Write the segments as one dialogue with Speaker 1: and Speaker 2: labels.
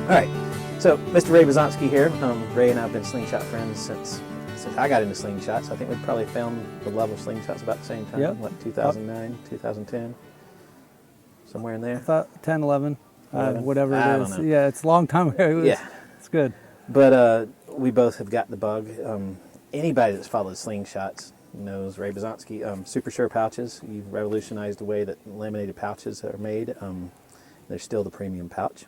Speaker 1: right, so Mr. Ray Bazonski here. Ray and I have been slingshot friends since I got into slingshots. I think we probably found the love of slingshots about the same time.
Speaker 2: Yep.
Speaker 1: What, 2009, 2010, somewhere in there.
Speaker 2: I thought 10, 11,
Speaker 1: 11?
Speaker 2: whatever
Speaker 1: I
Speaker 2: it
Speaker 1: don't
Speaker 2: is.
Speaker 1: know.
Speaker 2: Yeah, it's a long time ago.
Speaker 1: Yeah,
Speaker 2: it's good.
Speaker 1: but we both have got the bug. Anybody that's followed slingshots knows Ray Bazonski. Super Sure pouches. You've revolutionized the way that laminated pouches are made. They're still the premium pouch.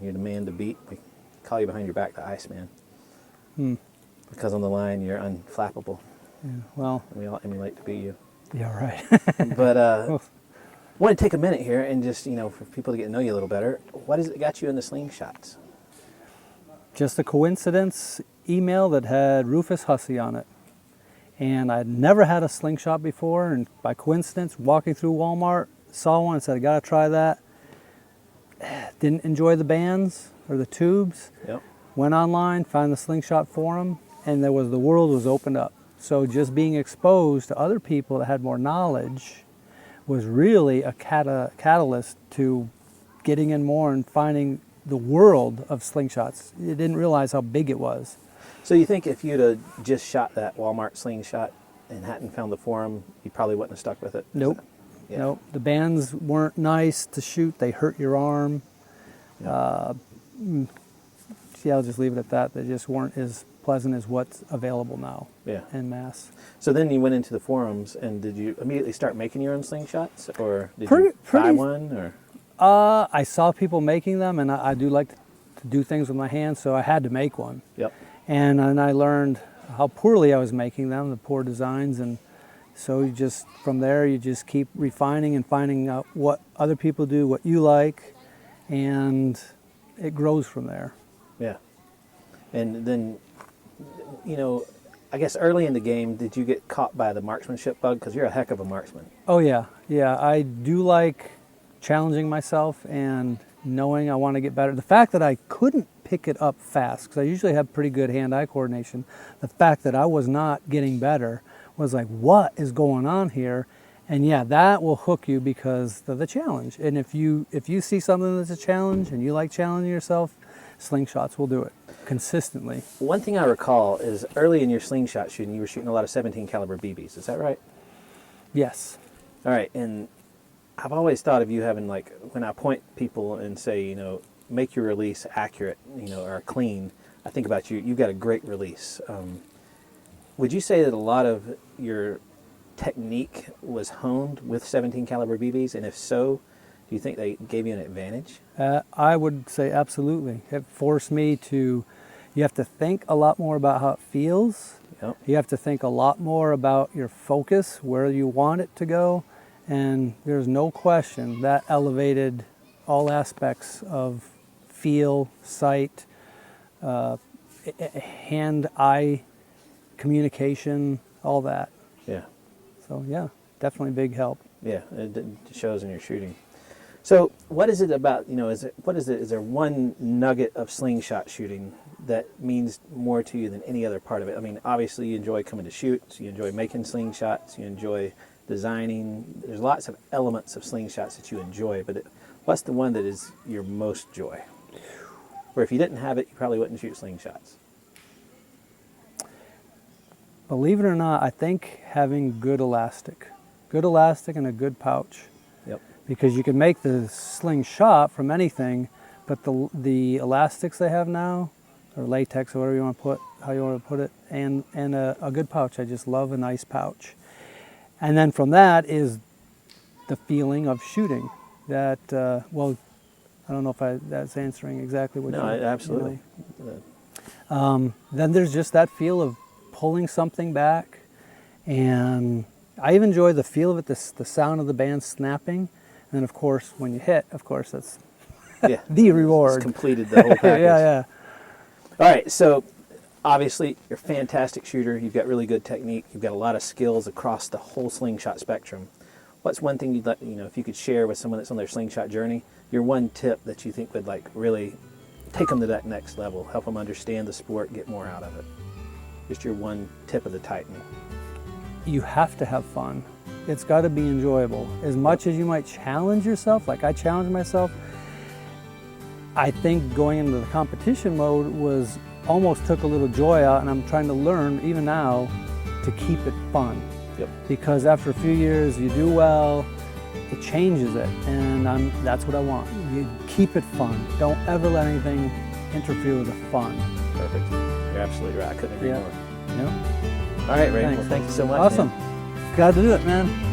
Speaker 1: You're the man to beat. We call you behind your back the Iceman. Because on the line you're unflappable.
Speaker 2: Yeah, well,
Speaker 1: We all emulate to be you.
Speaker 2: yeah, right.
Speaker 1: But want to take a minute here and just, for people to get to know you a little better, what is it that got you into slingshots?
Speaker 2: Just a coincidence email that had Rufus Hussey on it. And I'd never had a slingshot before, and by coincidence, walking through Walmart, saw one and said, I gotta try that. Didn't enjoy the bands or the tubes.
Speaker 1: Yep.
Speaker 2: Went online, found the Slingshot forum, and the world was opened up. So just being exposed to other people that had more knowledge was really a catalyst to getting in more and finding the world of slingshots. You didn't realize how big it was.
Speaker 1: So you think if you'd have just shot that Walmart slingshot and hadn't found the forum, you probably wouldn't have stuck with it?
Speaker 2: Nope.
Speaker 1: Yeah.
Speaker 2: Nope. The bands weren't nice to shoot. They hurt your arm.
Speaker 1: Yeah.
Speaker 2: See, I'll just leave it at that. They just weren't as pleasant as what's available now
Speaker 1: Yeah.
Speaker 2: en masse.
Speaker 1: So then you went into the forums, and did you immediately start making your own slingshots, or did you buy
Speaker 2: Pretty-
Speaker 1: one? Or
Speaker 2: I saw people making them, and I do like to do things with my hands, so I had to make one.
Speaker 1: Yep.
Speaker 2: And then I learned how poorly I was making them, the poor designs, and so you just, from there, you just keep refining and finding out what other people do, what you like, and it grows from there.
Speaker 1: Yeah. And then, I guess early in the game, did you get caught by the marksmanship bug? Because you're a heck of a marksman.
Speaker 2: Oh yeah, I do like challenging myself and knowing I want to get better. The fact that I couldn't pick it up fast, because I usually have pretty good hand-eye coordination, the fact that I was not getting better was like, what is going on here? And yeah, that will hook you because of the challenge. And if you see something that's a challenge and you like challenging yourself, slingshots will do it consistently.
Speaker 1: One thing I recall is early in your slingshot shooting, you were shooting a lot of 17 caliber BBs. Is that right?
Speaker 2: Yes.
Speaker 1: All right. And I've always thought of you having, like, when I point people and say, make your release accurate, or clean, I think about you. You've got a great release. Would you say that a lot of your technique was honed with 17 caliber BBs? And if so, do you think they gave you an advantage?
Speaker 2: I would say absolutely. It forced me to, you have to think a lot more about how it feels.
Speaker 1: Yep.
Speaker 2: You have to think a lot more about your focus, where you want it to go. And there's no question that elevated all aspects of feel, sight, hand-eye communication, all that.
Speaker 1: Yeah.
Speaker 2: So yeah, definitely big help.
Speaker 1: Yeah, it shows in your shooting. So what is it about, is there one nugget of slingshot shooting that means more to you than any other part of it? I mean, obviously you enjoy coming to shoot, so you enjoy making slingshots, you enjoy designing. There's lots of elements of slingshots that you enjoy, but what's the one that is your most joy? Or if you didn't have it, you probably wouldn't shoot slingshots.
Speaker 2: Believe it or not, I think having good elastic and a good pouch.
Speaker 1: Yep.
Speaker 2: Because you can make the slingshot from anything, but the elastics they have now, or latex, or whatever you want to put, how you want to put it, and a good pouch. I just love a nice pouch. And then from that is the feeling of shooting. That well, I don't know if that's answering exactly what.
Speaker 1: No, absolutely.
Speaker 2: Then there's just that feel of pulling something back, and I even enjoy the feel of it, the sound of the band snapping. And then, of course, when you hit, of course, that's the reward.
Speaker 1: It's completed the whole package.
Speaker 2: Yeah.
Speaker 1: All right, so obviously you're a fantastic shooter. You've got really good technique. You've got a lot of skills across the whole slingshot spectrum. What's one thing you'd like, if you could share with someone that's on their slingshot journey, your one tip that you think would really take them to that next level, help them understand the sport, get more out of it? Just your one tip of the Titan.
Speaker 2: You have to have fun. It's got to be enjoyable. As much as you might challenge yourself, like I challenge myself, I think going into the competition mode was almost took a little joy out, and I'm trying to learn even now to keep it fun.
Speaker 1: Yep.
Speaker 2: Because after a few years, you do well, it changes it, and that's what I want. You keep it fun. Don't ever let anything interfere with the fun.
Speaker 1: Perfect. You're absolutely right. I couldn't agree more.
Speaker 2: Yeah.
Speaker 1: All right, Ray.
Speaker 2: Thanks.
Speaker 1: Well, thank you so much.
Speaker 2: Awesome.
Speaker 1: Man.
Speaker 2: Glad to do it, man.